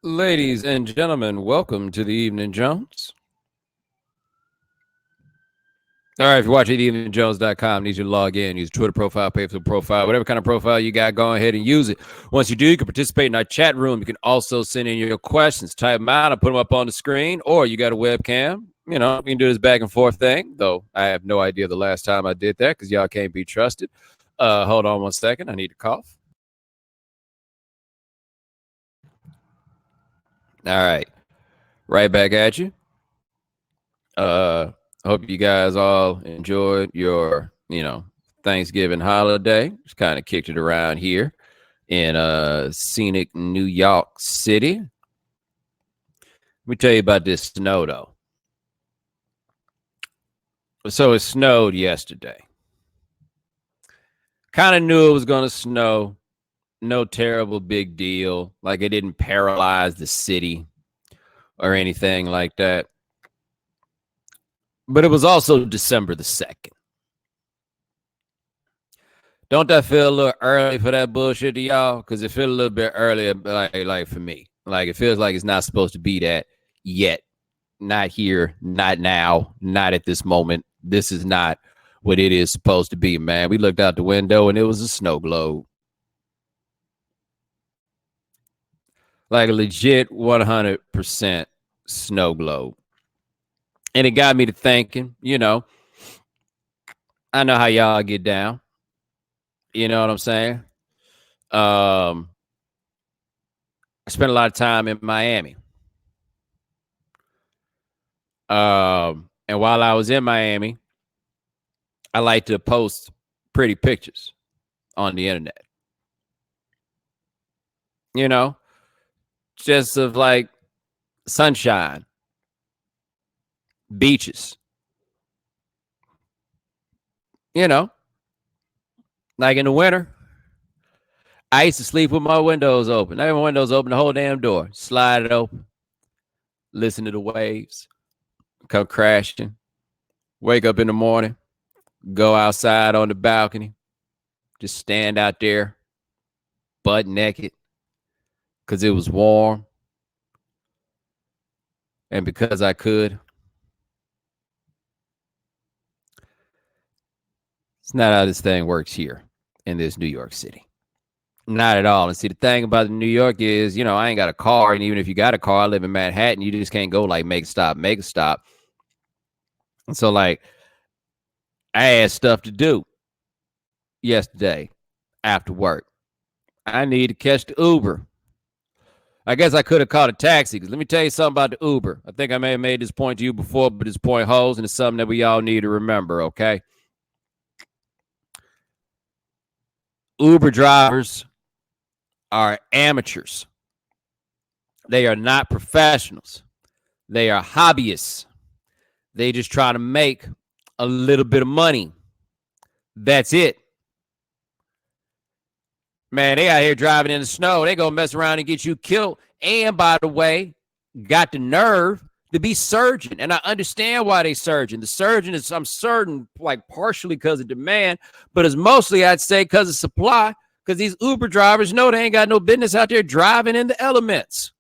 Ladies and gentlemen, welcome to the Evening Jones. All right, if you're watching eveningjones.com, need you to log in, use Twitter profile, Facebook profile, whatever kind of profile you got, go ahead and use it. Once you do, you can participate in our chat room. You can also send in your questions, type them out, I'll put them up on the screen, or you got a webcam. You know, we can do this back and forth thing, though I have no idea the last time I did that because y'all can't be trusted. Hold on one second. I need to cough. All right. Right back at you. Hope you guys all enjoyed your, Thanksgiving holiday. Just kind of kicked it around here in scenic New York City. Let me tell you about this snow, though. So it snowed yesterday. Kind of knew it was going to snow. No terrible big deal. Like it didn't paralyze the city or anything like that. But it was also December the 2nd. Don't that feel a little early for that bullshit to y'all? Because it feels a little bit earlier, like for me. Like it feels like it's not supposed to be that yet. Not here, not now, not at this moment. This is not what it is supposed to be, man. We looked out the window and it was a snow globe. Like a legit 100% snow globe. And it got me to thinking, I know how y'all get down. You know what I'm saying? I spent a lot of time in Miami. And while I was in Miami, I like to post pretty pictures on the internet. You know, just of like sunshine, beaches. You know, like in the winter, I used to sleep with my windows open. I have my windows open, the whole damn door. Slide it open. Listen to the waves come crashing. Wake up in the morning. Go outside on the balcony. Just stand out there, butt naked, because it was warm. And because I could. It's not how this thing works here in this New York City. Not at all. And see, the thing about New York is, I ain't got a car. And even if you got a car, I live in Manhattan. You just can't go like make a stop. And so, like, I had stuff to do yesterday after work. I need to catch the Uber. I guess I could have called a taxi because let me tell you something about the Uber. I think I may have made this point to you before, but this point holds, and it's something that we all need to remember, okay? Uber drivers are amateurs. They are not professionals. They are hobbyists. They just try to make a little bit of money. That's it. Man, they out here driving in the snow. They gonna mess around and get you killed. And by the way, got the nerve to be surging. And I understand why they surging. The surging is, I'm certain, like partially because of demand, but it's mostly, I'd say, because of supply. Because these Uber drivers know they ain't got no business out there driving in the elements.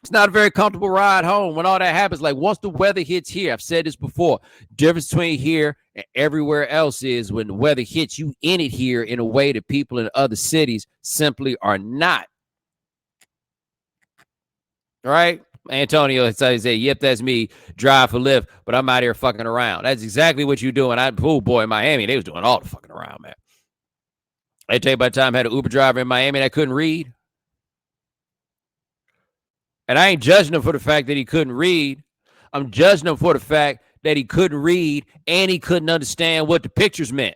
It's not a very comfortable ride home when all that happens. Like once the weather hits here, I've said this before, difference between here and everywhere else is when the weather hits you in it here in a way that people in other cities simply are not. All right? Antonio says, yep, that's me. Drive for Lyft, but I'm out here fucking around. That's exactly what you're doing. Oh boy, in Miami, they was doing all the fucking around, man. I tell you, by the time I had an Uber driver in Miami that couldn't read. And I ain't judging him for the fact that he couldn't read. I'm judging him for the fact that he couldn't read and he couldn't understand what the pictures meant.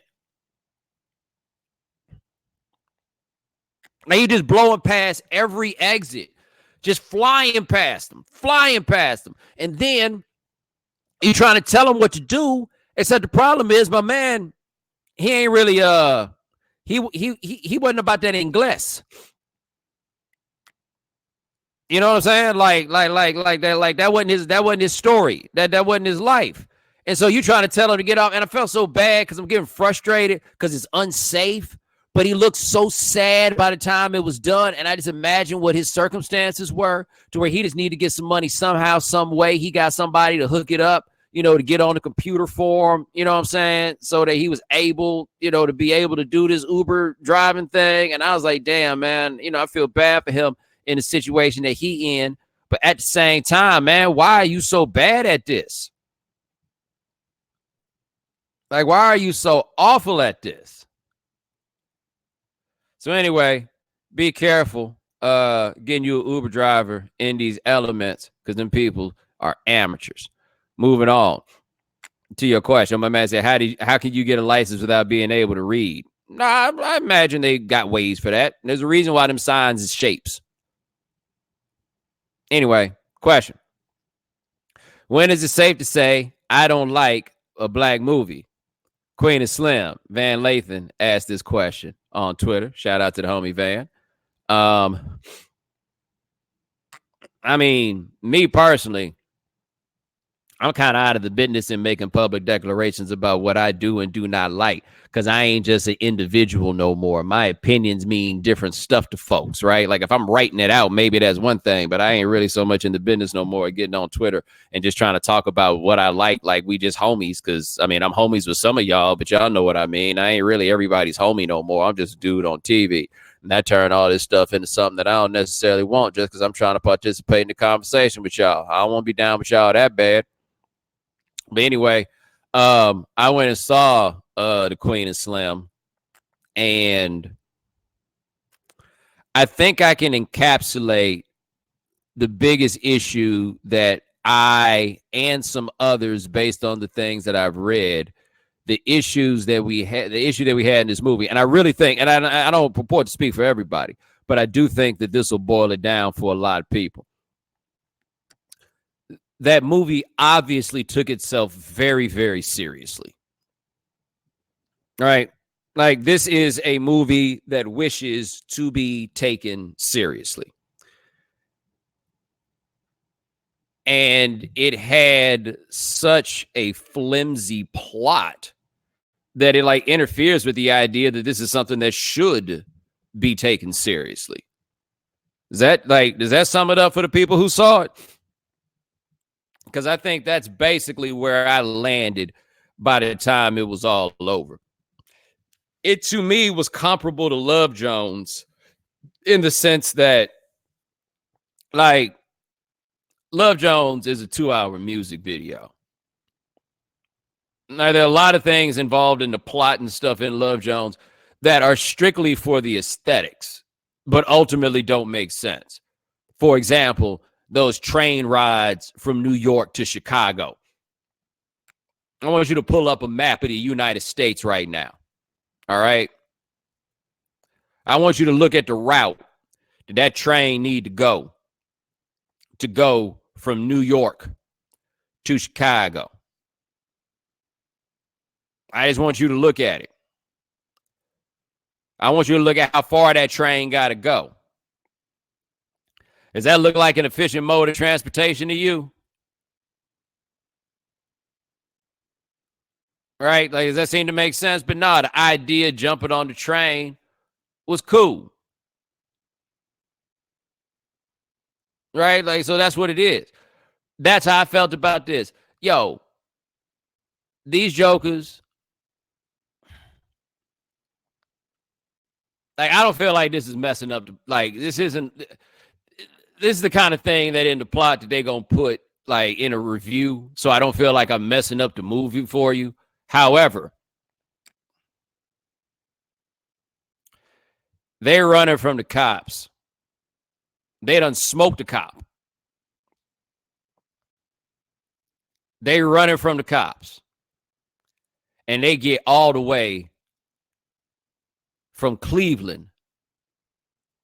Now you just blowing past every exit, just flying past them. And then you trying to tell him what to do. Except the problem is, my man, he ain't really he wasn't about that English. You know what I'm saying? Like that wasn't his story. That wasn't his life. And so you trying to tell him to get off. And I felt so bad because I'm getting frustrated because it's unsafe. But he looked so sad by the time it was done. And I just imagine what his circumstances were to where he just needed to get some money somehow, some way. He got somebody to hook it up, to get on the computer for him, you know what I'm saying? So that he was able, to be able to do this Uber driving thing. And I was like, damn, man, I feel bad for him in the situation that he in. But at the same time, man, why are you so bad at this? Like, why are you so awful at this? So anyway, be careful getting you an Uber driver in these elements because them people are amateurs. Moving on to your question. My man said, how can you get a license without being able to read? Nah, I imagine they got ways for that. There's a reason why them signs is shapes. Anyway, question. When is it safe to say I don't like a black movie? Queen of Slim, Van Lathan, asked this question on Twitter. Shout out to the homie Van. I mean, me personally, I'm kind of out of the business in making public declarations about what I do and do not like because I ain't just an individual no more. My opinions mean different stuff to folks, right? Like if I'm writing it out, maybe that's one thing, but I ain't really so much in the business no more getting on Twitter and just trying to talk about what I like we just homies because, I mean, I'm homies with some of y'all, but y'all know what I mean. I ain't really everybody's homie no more. I'm just a dude on TV. And that turned all this stuff into something that I don't necessarily want just because I'm trying to participate in the conversation with y'all. I don't want to be down with y'all that bad. But anyway, I went and saw the Queen of Slim, and I think I can encapsulate the biggest issue that I and some others, based on the things that I've read, the issue that we had in this movie. And I really think, and I don't purport to speak for everybody, but I do think that this will boil it down for a lot of people. That movie obviously took itself very, very seriously. Right? Like, this is a movie that wishes to be taken seriously. And it had such a flimsy plot that it interferes with the idea that this is something that should be taken seriously. Does that sum it up for the people who saw it? Because I think that's basically where I landed by the time it was all over. It, to me, was comparable to Love Jones in the sense that, Love Jones is a 2-hour music video. Now, there are a lot of things involved in the plot and stuff in Love Jones that are strictly for the aesthetics, but ultimately don't make sense. For example, those train rides from New York to Chicago. I want you to pull up a map of the United States right now. All right. I want you to look at the route that train need to go from New York to Chicago. I just want you to look at it. I want you to look at how far that train got to go. Does that look like an efficient mode of transportation to you? Right? Does that seem to make sense? But no, the idea of jumping on the train was cool. Right? So that's what it is. That's how I felt about this. Yo, these jokers, I don't feel like this is messing up. This is the kind of thing that in the plot that they're going to put in a review. So I don't feel like I'm messing up the movie for you. However, they're running from the cops. They done smoked the cop. They running from the cops. And they get all the way from Cleveland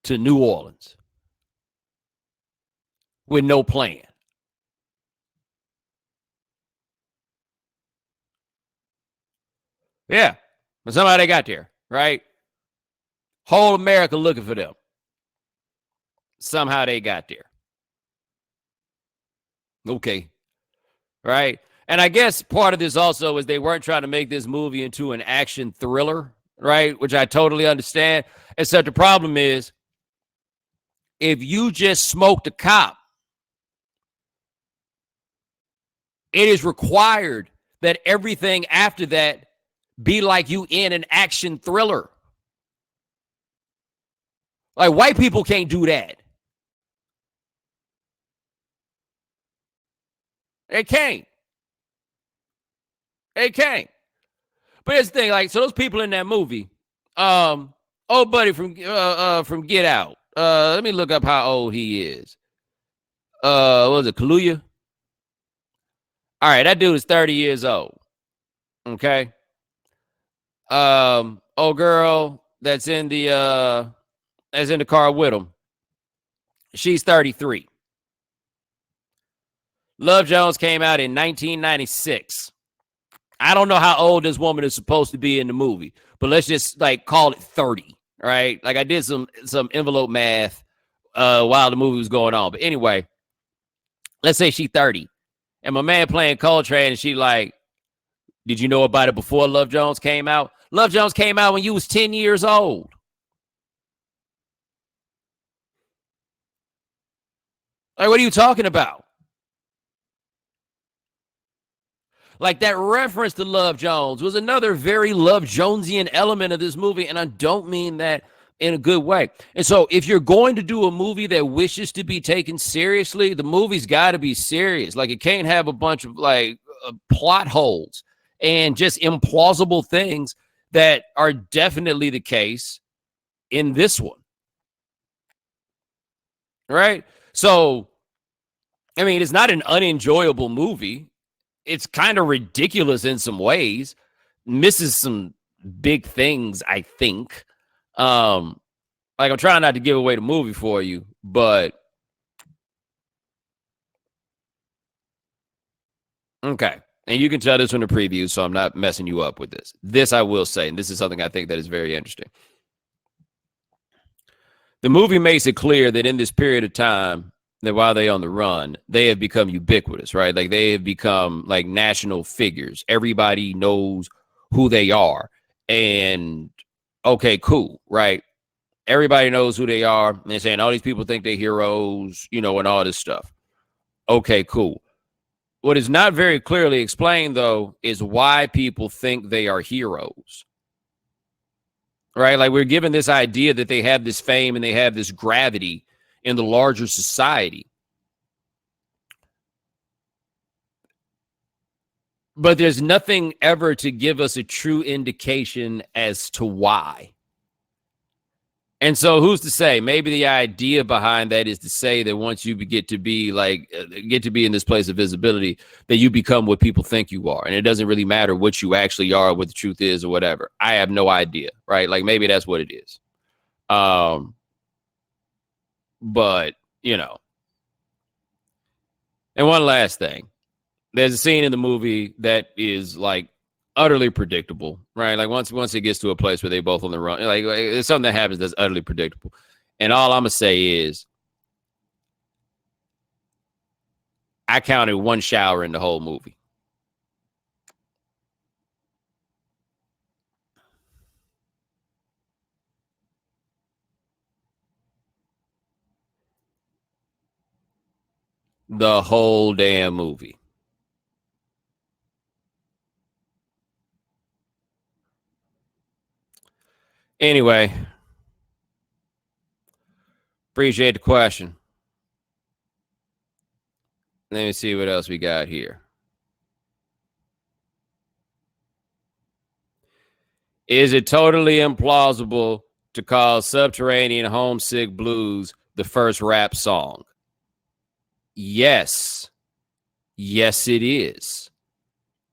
to New Orleans with no plan. Yeah. But somehow they got there, right? Whole America looking for them. Somehow they got there. Okay. Right? And I guess part of this also is they weren't trying to make this movie into an action thriller, right? Which I totally understand. Except the problem is, if you just smoked a cop, it is required that everything after that be like you in an action thriller. Like, white people can't do that. They can't. They can't. But here's the thing, like, so those people in that movie, old buddy from Get Out. Let me look up how old he is. What was it, Kaluuya? All right, that dude is 30 years old. Okay. Old girl that's in the car with him. She's 33. Love Jones came out in 1996. I don't know how old this woman is supposed to be in the movie, but let's just like call it 30, right? Like I did some envelope math while the movie was going on. But anyway, let's say she's 30. And my man playing Coltrane, and she like, did you know about it before Love Jones came out? Love Jones came out when you was 10 years old. Like, what are you talking about? Like, that reference to Love Jones was another very Love Jonesian element of this movie, and I don't mean that in a good way. And so if you're going to do a movie that wishes to be taken seriously, the movie's got to be serious. Like, it can't have a bunch of, like, plot holes and just implausible things that are definitely the case in this one. Right? So, I mean, it's not an unenjoyable movie. It's kind of ridiculous in some ways. Misses some big things, I think. Like, I'm trying not to give away the movie for you, but okay. And you can tell this from the preview, so I'm not messing you up with this. This I will say, and this is something I think that is very interesting. The movie makes it clear that in this period of time, that while they're on the run, they have become ubiquitous, right? Like, they have become like national figures. Everybody knows who they are. And okay, cool, right? Everybody knows who they are. And they're saying all these people think they're heroes, you know, and all this stuff. Okay, cool. What is not very clearly explained, though, is why people think they are heroes. Right? Like, we're given this idea that they have this fame and they have this gravity in the larger society. But there's nothing ever to give us a true indication as to why. And so who's to say? Maybe the idea behind that is to say that once you get to be in this place of visibility, that you become what people think you are. And it doesn't really matter what you actually are, what the truth is or whatever. I have no idea, right? Like, maybe that's what it is. But, you know. And one last thing. There's a scene in the movie that is like utterly predictable, right? Like once it gets to a place where they both on the run, like it's something that happens that's utterly predictable. And all I'm gonna say is I counted one shower in the whole movie. The whole damn movie. Anyway, appreciate the question. Let me see what else we got here. Is it totally implausible to call Subterranean Homesick Blues the first rap song? Yes. Yes, it is.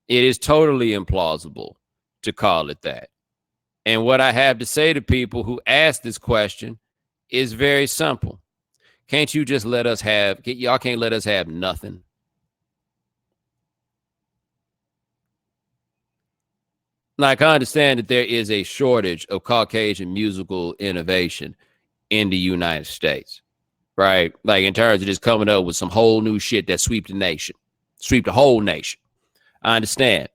It is totally implausible to call it that. And what I have to say to people who ask this question is very simple. Can't you just let us have, y'all can't let us have nothing? Like, I understand that there is a shortage of Caucasian musical innovation in the United States, right? Like, in terms of just coming up with some whole new shit that sweep the whole nation. I understand.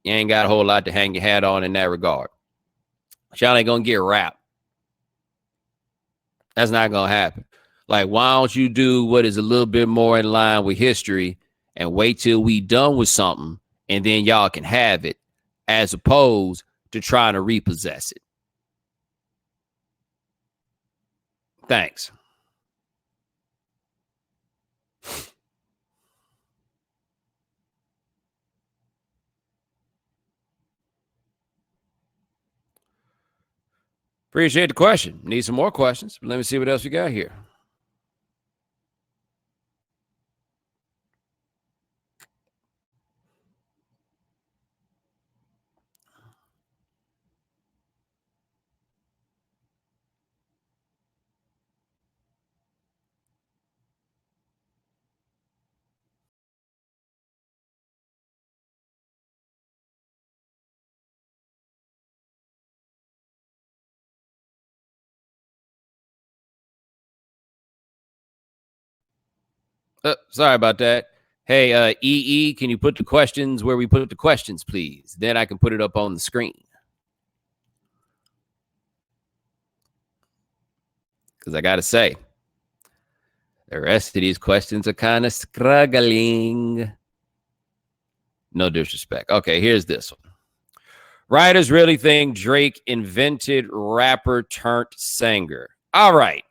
You ain't got a whole lot to hang your hat on in that regard. Y'all ain't gonna get rap. That's not gonna happen. Like, why don't you do what is a little bit more in line with history and wait till we done with something and then y'all can have it, as opposed to trying to repossess it. Thanks. Appreciate the question. Need some more questions. But let me see what else we got here. Sorry about that. Hey, EE, can you put the questions where we put the questions, please? Then I can put it up on the screen. Because I got to say, the rest of these questions are kind of struggling. No disrespect. Okay, here's this one. Writers really think Drake invented rapper turned singer. All right.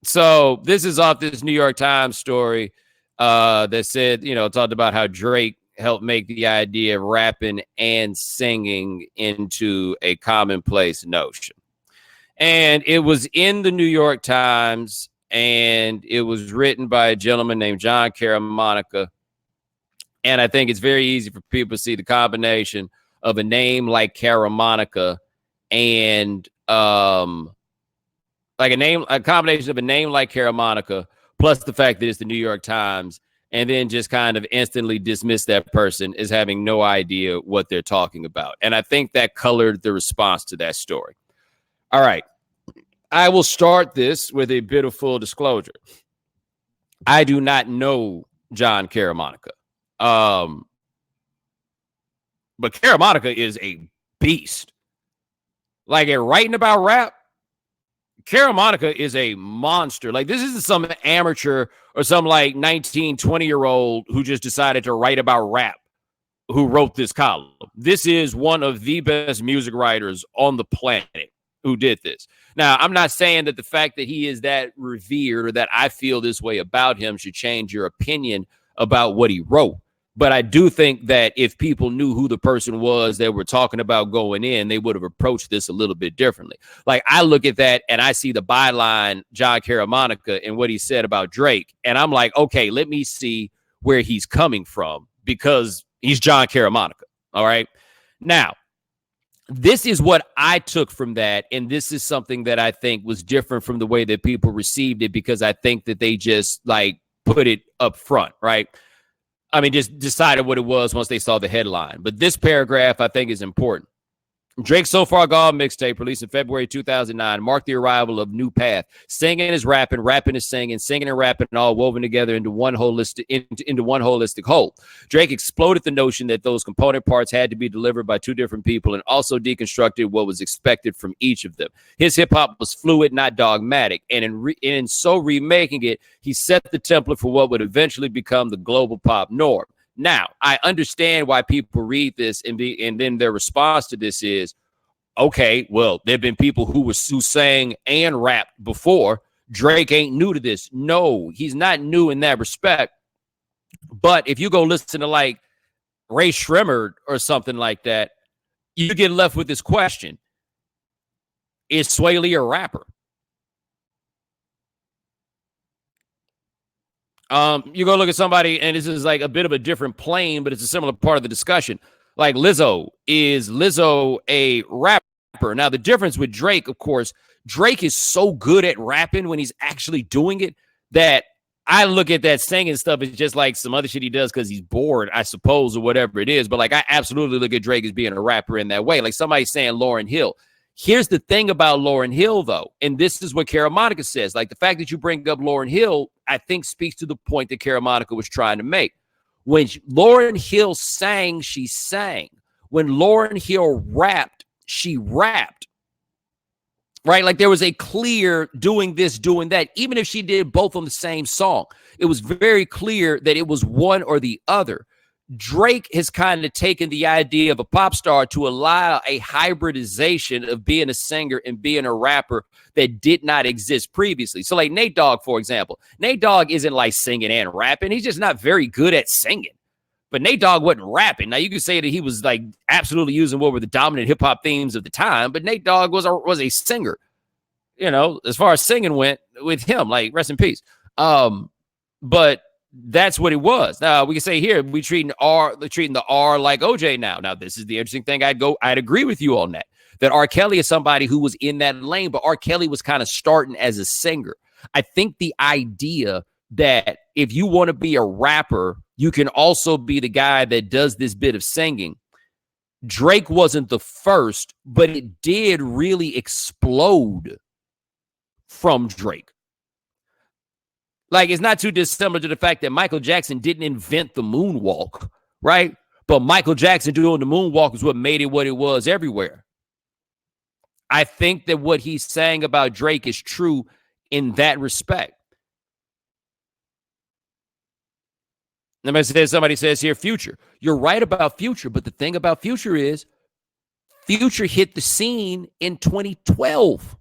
So this is off this New York Times story that said, talked about how Drake helped make the idea of rapping and singing into a commonplace notion. And it was in the New York Times, and it was written by a gentleman named John Caramonica. And I think it's very easy for people to see the combination of a name like Caramonica and a combination of a name like Caramonica plus the fact that it's the New York Times, and then just kind of instantly dismiss that person as having no idea what they're talking about. And I think that colored the response to that story. All right. I will start this with a bit of full disclosure. I do not know John Caramonica. But Caramonica is a beast. Like, at writing about rap, Caramonica is a monster. Like, this isn't some amateur or some like 19, 20-year-old who just decided to write about rap who wrote this column. This is one of the best music writers on the planet who did this. Now, I'm not saying that the fact that he is that revered or that I feel this way about him should change your opinion about what he wrote. But I do think that if people knew who the person was that we're talking about going in, they would have approached this a little bit differently. Like, I look at that and I see the byline, John Caramonica, and what he said about Drake. And I'm like, okay, let me see where he's coming from, because he's John Caramonica. All right. Now, this is what I took from that. And this is something that I think was different from the way that people received it, because I think that they just like put it up front. Right. I mean, just decided what it was once they saw the headline. But this paragraph, I think, is important. Drake's So Far Gone mixtape, released in February 2009, marked the arrival of new path. Singing is rapping, rapping is singing, singing and rapping, all woven together into one holistic whole. Drake exploded the notion that those component parts had to be delivered by two different people, and also deconstructed what was expected from each of them. His hip hop was fluid, not dogmatic, and in so remaking it, he set the template for what would eventually become the global pop norm. Now, I understand why people read this and then their response to this is, okay, well, there have been people who sang and rapped before. Drake ain't new to this. No, he's not new in that respect. But if you go listen to like Ray Shremmerd or something like that, you get left with this question. Is Sway Lee a rapper? You go look at somebody, and this is like a bit of a different plane, but it's a similar part of the discussion. Like Lizzo. Is Lizzo a rapper? Now, the difference with Drake, of course, Drake is so good at rapping when he's actually doing it that I look at that singing stuff as just like some other shit he does because he's bored, I suppose, or whatever it is. But like, I absolutely look at Drake as being a rapper in that way. Like somebody saying Lauryn Hill. Here's the thing about Lauryn Hill, though, and this is what Caramonica says. Like, the fact that you bring up Lauryn Hill, I think, speaks to the point that Caramonica was trying to make. When Lauryn Hill sang, she sang. When Lauryn Hill rapped, she rapped. right? Like there was a clear doing this, doing that. Even if she did both on the same song, it was very clear that it was one or the other. Drake has kind of taken the idea of a pop star to allow a hybridization of being a singer and being a rapper that did not exist previously. So like Nate Dogg, for example, Nate Dogg isn't like singing and rapping. He's just not very good at singing. But Nate Dogg wasn't rapping. Now you could say that he was like absolutely using what were the dominant hip hop themes of the time, but Nate Dogg was a singer, you know, as far as singing went with him, like rest in peace. But that's what it was. Now we can say here we treating the R like OJ now. Now this is the interesting thing. I'd agree with you on that R. Kelly is somebody who was in that lane, but R. Kelly was kind of starting as a singer. I think the idea that if you want to be a rapper, you can also be the guy that does this bit of singing. Drake wasn't the first, but it did really explode from Drake. Like, it's not too dissimilar to the fact that Michael Jackson didn't invent the moonwalk, right? But Michael Jackson doing the moonwalk is what made it what it was everywhere. I think that what he's saying about Drake is true in that respect. Somebody says here, Future. You're right about Future, but the thing about Future is Future hit the scene in 2012.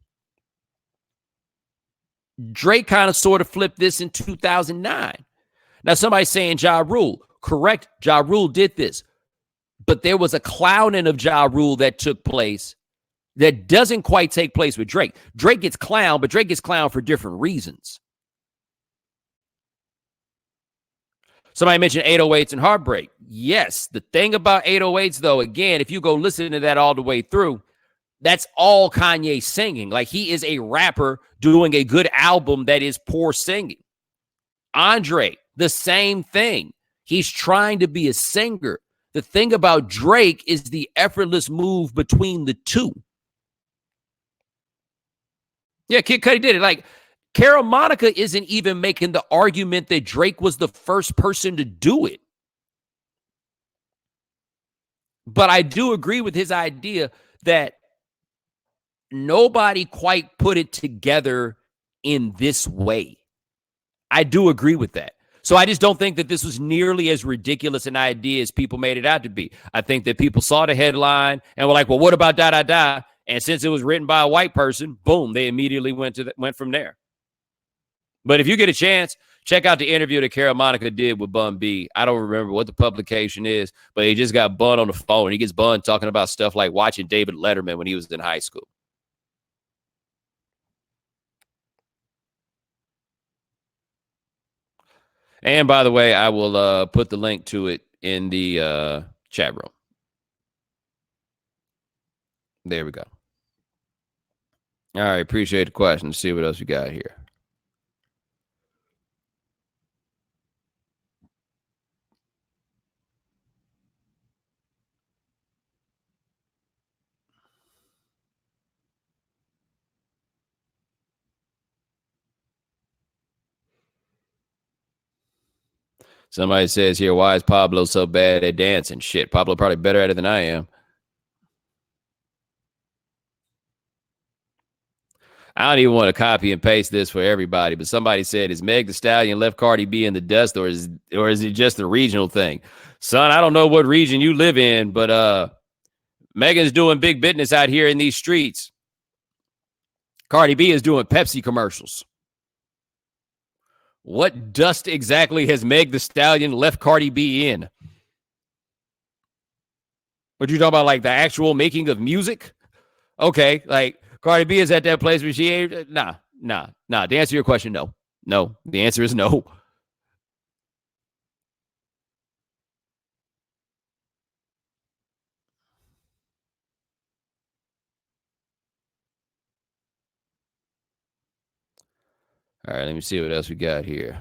Drake kind of sort of flipped this in 2009. Now, somebody's saying Ja Rule. Correct, Ja Rule did this. But there was a clowning of Ja Rule that took place that doesn't quite take place with Drake. Drake gets clowned, but Drake gets clowned for different reasons. Somebody mentioned 808s and Heartbreak. Yes, the thing about 808s, though, again, if you go listen to that all the way through, that's all Kanye singing. Like, he is a rapper doing a good album that is poor singing. Andre, the same thing. He's trying to be a singer. The thing about Drake is the effortless move between the two. Yeah, Kid Cudi did it. Like, Cara Monica isn't even making the argument that Drake was the first person to do it. But I do agree with his idea that nobody quite put it together in this way. I do agree with that. So I just don't think that this was nearly as ridiculous an idea as people made it out to be. I think that people saw the headline and were like, well, what about da, da, da? And since it was written by a white person, boom, they immediately went from there. But if you get a chance, check out the interview that Cara Monica did with Bun B. I don't remember what the publication is, but he just got Bun on the phone. He gets Bun talking about stuff like watching David Letterman when he was in high school. And by the way, I will put the link to it in the chat room. There we go. All right, appreciate the question. Let's see what else we got here. Somebody says here, why is Pablo so bad at dancing? Shit, Pablo probably better at it than I am. I don't even want to copy and paste this for everybody, but somebody said, is Meg Thee Stallion left Cardi B in the dust, or is it just a regional thing? Son, I don't know what region you live in, but Megan's doing big business out here in these streets. Cardi B is doing Pepsi commercials. What dust exactly has Meg Thee Stallion left Cardi B in? What you talking about, like the actual making of music? Okay, like Cardi B is at that place where she ain't. Nah. To answer your question, no. No. The answer is no. All right, let me see what else we got here.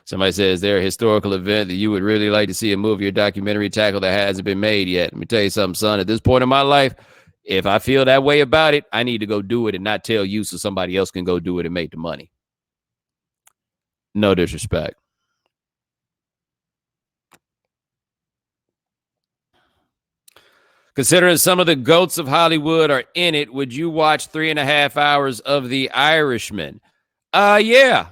Somebody says, is there a historical event that you would really like to see a movie or documentary tackle that hasn't been made yet? Let me tell you something, son. At this point in my life, if I feel that way about it, I need to go do it and not tell you so somebody else can go do it and make the money. No disrespect. Considering some of the goats of Hollywood are in it, would you watch 3.5 hours of The Irishman? Yeah.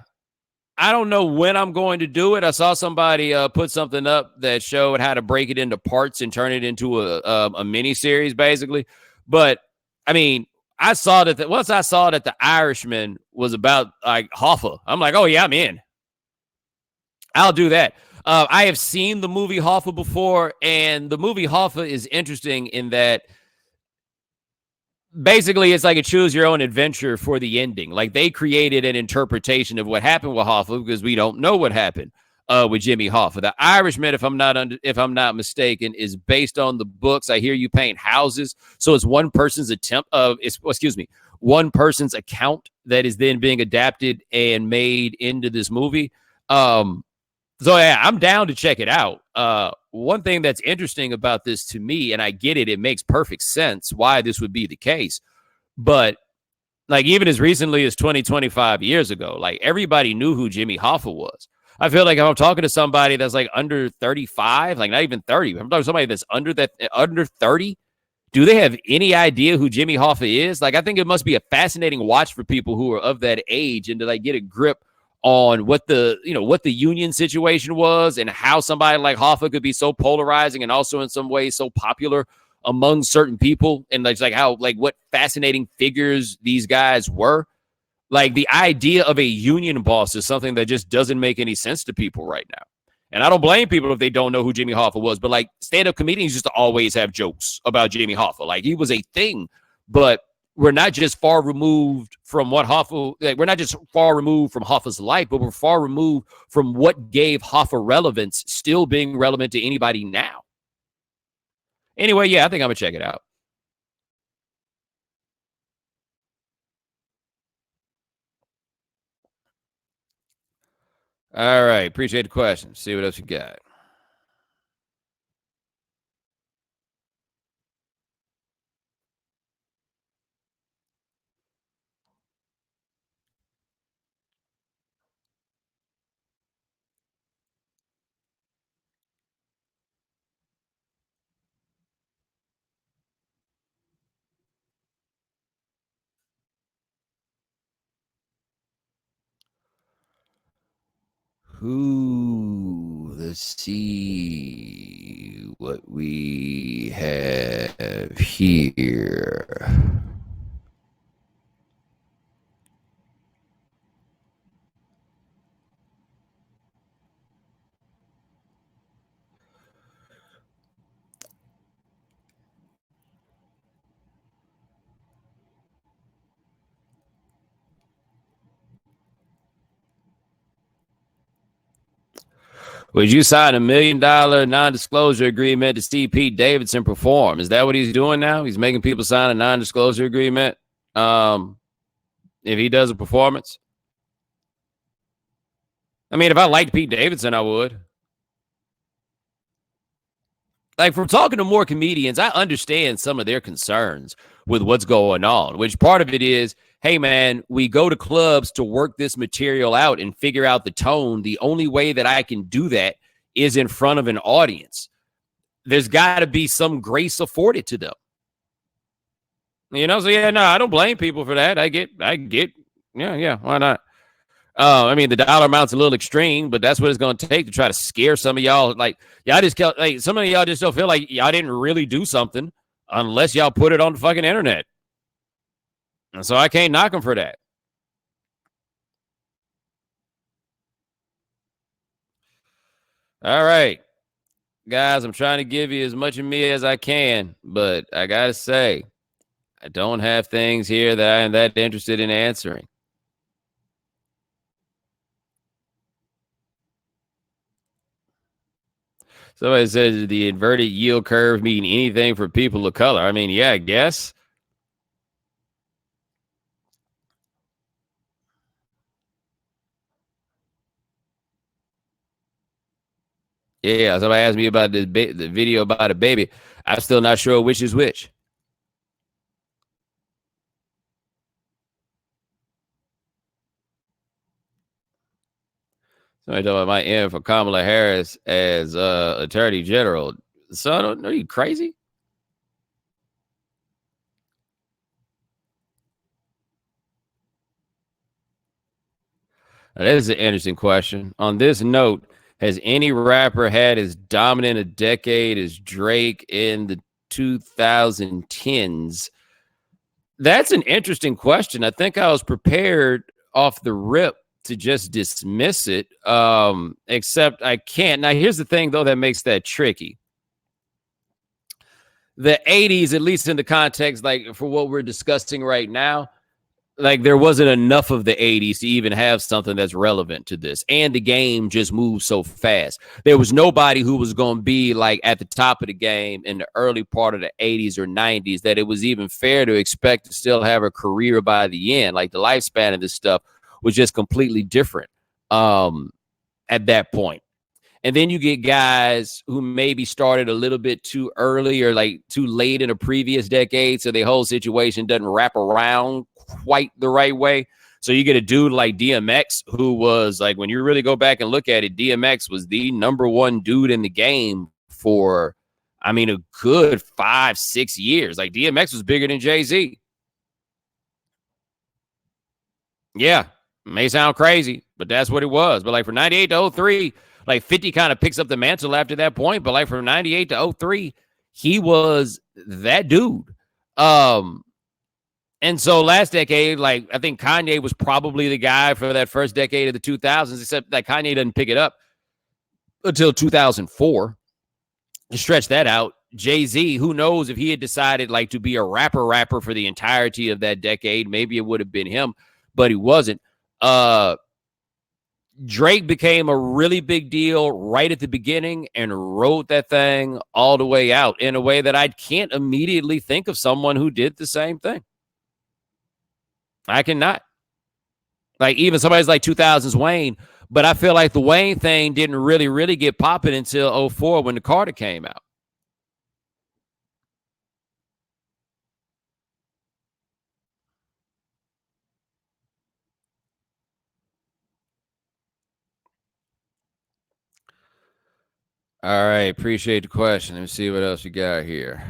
I don't know when I'm going to do it. I saw somebody put something up that showed how to break it into parts and turn it into a mini series, basically. But I mean, I saw that once I saw that The Irishman was about like Hoffa, I'm like, oh yeah, I'm in. I'll do that. I have seen the movie Hoffa before, and the movie Hoffa is interesting in that basically it's like a choose your own adventure for the ending. Like they created an interpretation of what happened with Hoffa because we don't know what happened with Jimmy Hoffa. The Irishman, if I'm not mistaken, is based on the books. I hear you paint houses, so it's one person's attempt of one person's account that is then being adapted and made into this movie. So yeah, I'm down to check it out. One thing that's interesting about this to me, and I get it, it makes perfect sense why this would be the case. But like even as recently as 20, 25 years ago, like everybody knew who Jimmy Hoffa was. I feel like if I'm talking to somebody that's like under 35, like not even 30, I'm talking to somebody that's under 30. Do they have any idea who Jimmy Hoffa is? Like, I think it must be a fascinating watch for people who are of that age and to like get a grip on what the union situation was and how somebody like Hoffa could be so polarizing and also in some ways so popular among certain people, and like how like what fascinating figures these guys were. Like the idea of a union boss is something that just doesn't make any sense to people right now. And I don't blame people if they don't know who Jimmy Hoffa was, but like stand-up comedians used to always have jokes about Jimmy Hoffa. Like he was a thing, but we're not just far removed from what Hoffa, like we're not just far removed from Hoffa's life, but we're far removed from what gave Hoffa relevance, still being relevant to anybody now. Anyway, yeah, I think I'm gonna check it out. All right, appreciate the question. See what else you got. Let's see what we have here. Would you sign $1 million non-disclosure agreement to see Pete Davidson perform? Is that what he's doing now? He's making people sign a non-disclosure agreement if he does a performance. I mean, if I liked Pete Davidson, I would. Like from talking to more comedians, I understand some of their concerns with what's going on, which part of it is, hey man, we go to clubs to work this material out and figure out the tone. The only way that I can do that is in front of an audience. There's got to be some grace afforded to them. So yeah, no, I don't blame people for that. I get, yeah, why not? I mean, the dollar amount's a little extreme, but that's what it's going to take to try to scare some of y'all. Like, y'all just like some of y'all just don't feel like y'all didn't really do something unless y'all put it on the fucking internet. And so I can't knock them for that. All right, guys, I'm trying to give you as much of me as I can, but I got to say, I don't have things here that I am that interested in answering. Somebody said the inverted yield curve mean anything for people of color. I mean, yeah, I guess. Yeah, somebody asked me about the video about a baby. I'm still not sure which is which. Somebody talking about my end for Kamala Harris as Attorney General. Son, are you crazy? That is an interesting question. On this note, has any rapper had as dominant a decade as Drake in the 2010s? That's an interesting question. I think I was prepared off the rip to just dismiss it, except I can't. Now, here's the thing, though, that makes that tricky. The 80s, at least in the context, like for what we're discussing right now, like there wasn't enough of the 80s to even have something that's relevant to this. And the game just moved so fast. There was nobody who was going to be like at the top of the game in the early part of the 80s or 90s that it was even fair to expect to still have a career by the end. Like the lifespan of this stuff was just completely different at that point. And then you get guys who maybe started a little bit too early or like too late in a previous decade. So the whole situation doesn't wrap around quite the right way. So you get a dude like DMX, who was like, when you really go back and look at it, DMX was the number one dude in the game for, I mean, a good 5-6 years. Like DMX was bigger than Jay-Z. Yeah, may sound crazy, but that's what it was. But like for 98 to 03, like 50 kind of picks up the mantle after that point. But like from 98 to 03, he was that dude. And so last decade, like I think Kanye was probably the guy for that first decade of the 2000s, except that Kanye doesn't pick it up until 2004. To stretch that out, Jay-Z, who knows if he had decided like to be a rapper for the entirety of that decade, maybe it would have been him, but he wasn't. Drake became a really big deal right at the beginning and rode that thing all the way out in a way that I can't immediately think of someone who did the same thing. I cannot. Like even somebody's like 2000s Wayne, but I feel like the Wayne thing didn't really get popping until 04 when the Carter came out. All right, appreciate the question. Let me see what else you got here.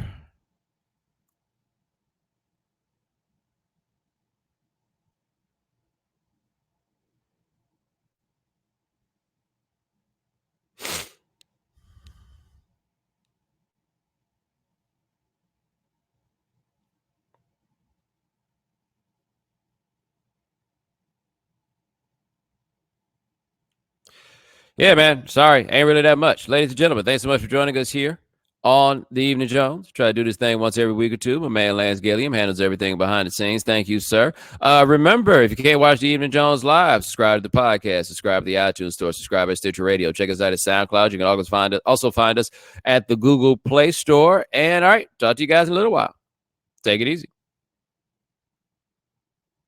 Yeah, man. Sorry, ain't really that much. Ladies and gentlemen, thanks so much for joining us here on the Evening Jones. Try to do this thing once every week or two. My man Lance Gilliam handles everything behind the scenes. Thank you, sir. Remember, if you can't watch the Evening Jones live, subscribe to the podcast, subscribe to the iTunes Store, subscribe to Stitcher Radio. Check us out at SoundCloud. You can also find us at the Google Play Store. And all right, talk to you guys in a little while. Take it easy.